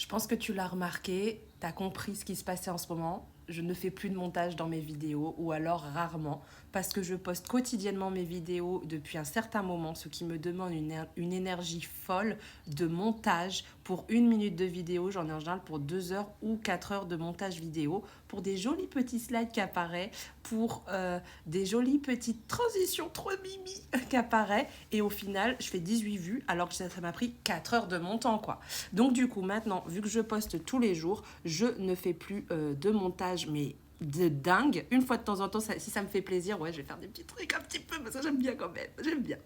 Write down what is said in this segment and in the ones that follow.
Je pense que tu l'as remarqué, tu as compris ce qui se passait en ce moment. Je ne fais plus de montage dans mes vidéos, ou alors rarement, parce que je poste quotidiennement mes vidéos depuis un certain moment, ce qui me demande une énergie folle de montage. Pour 1 minute de vidéo, j'en ai en général pour 2 heures ou 4 heures de montage vidéo, pour des jolis petits slides qui apparaissent, pour des jolies petites transitions trop mimi qui apparaissent, et au final, je fais 18 vues, alors que ça m'a pris 4 heures de mon temps, quoi. Donc du coup, maintenant, vu que je poste tous les jours, je ne fais plus de montage, mais de dingue. Une fois de temps en temps, si ça me fait plaisir, ouais, je vais faire des petits trucs un petit peu, parce que j'aime bien quand même, j'aime bien.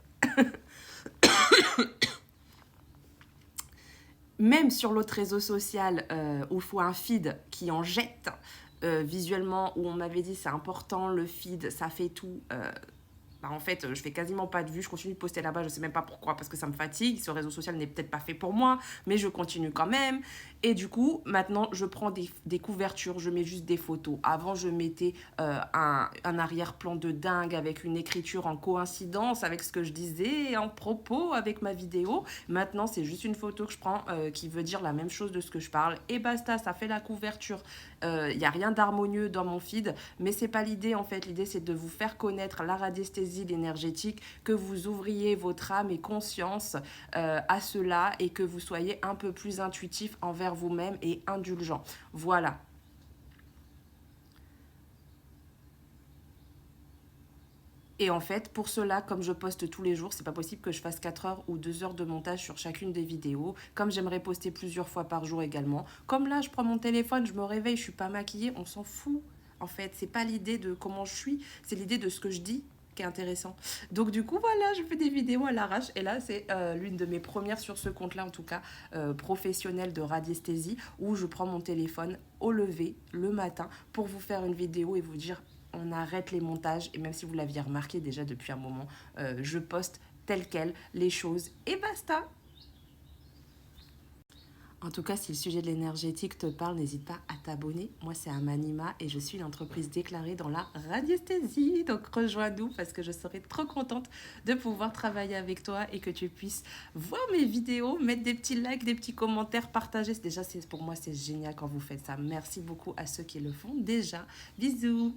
Même sur l'autre réseau social, où il faut un feed qui en jette, visuellement, où on m'avait dit c'est important, le feed, ça fait tout. Bah, en fait, je fais quasiment pas de vues, je continue de poster là-bas, je sais même pas pourquoi, parce que ça me fatigue, ce réseau social n'est peut-être pas fait pour moi, mais je continue quand même. Et du coup, maintenant, je prends des couvertures, je mets juste des photos. Avant, je mettais un arrière-plan de dingue avec une écriture en coïncidence avec ce que je disais en propos avec ma vidéo. Maintenant, c'est juste une photo que je prends qui veut dire la même chose de ce que je parle. Et basta, ça fait la couverture. Il n'y a rien d'harmonieux dans mon feed, mais c'est pas l'idée en fait. L'idée, c'est de vous faire connaître la radiesthésie énergétique, que vous ouvriez votre âme et conscience à cela, et que vous soyez un peu plus intuitif envers vous-même et indulgent. Voilà. Et en fait, pour cela, comme je poste tous les jours, c'est pas possible que je fasse 4 heures ou 2 heures de montage sur chacune des vidéos. Comme j'aimerais poster plusieurs fois par jour également. Comme là, je prends mon téléphone, je me réveille, je suis pas maquillée, on s'en fout. En fait, c'est pas l'idée de comment je suis, c'est l'idée de ce que je dis qui est intéressant. Donc du coup, voilà, je fais des vidéos à l'arrache. Et là, c'est l'une de mes premières sur ce compte-là, en tout cas, professionnelle de radiesthésie, où je prends mon téléphone au lever, le matin, pour vous faire une vidéo et vous dire on arrête les montages. Et même si vous l'aviez remarqué déjà depuis un moment, je poste tel quel les choses et basta. En tout cas, si le sujet de l'énergétique te parle, n'hésite pas à t'abonner. Moi, c'est Amanima et je suis une entreprise déclarée dans la radiesthésie. Donc, rejoins-nous parce que je serai trop contente de pouvoir travailler avec toi et que tu puisses voir mes vidéos, mettre des petits likes, des petits commentaires, partager. Déjà, pour moi, c'est génial quand vous faites ça. Merci beaucoup à ceux qui le font déjà. Bisous.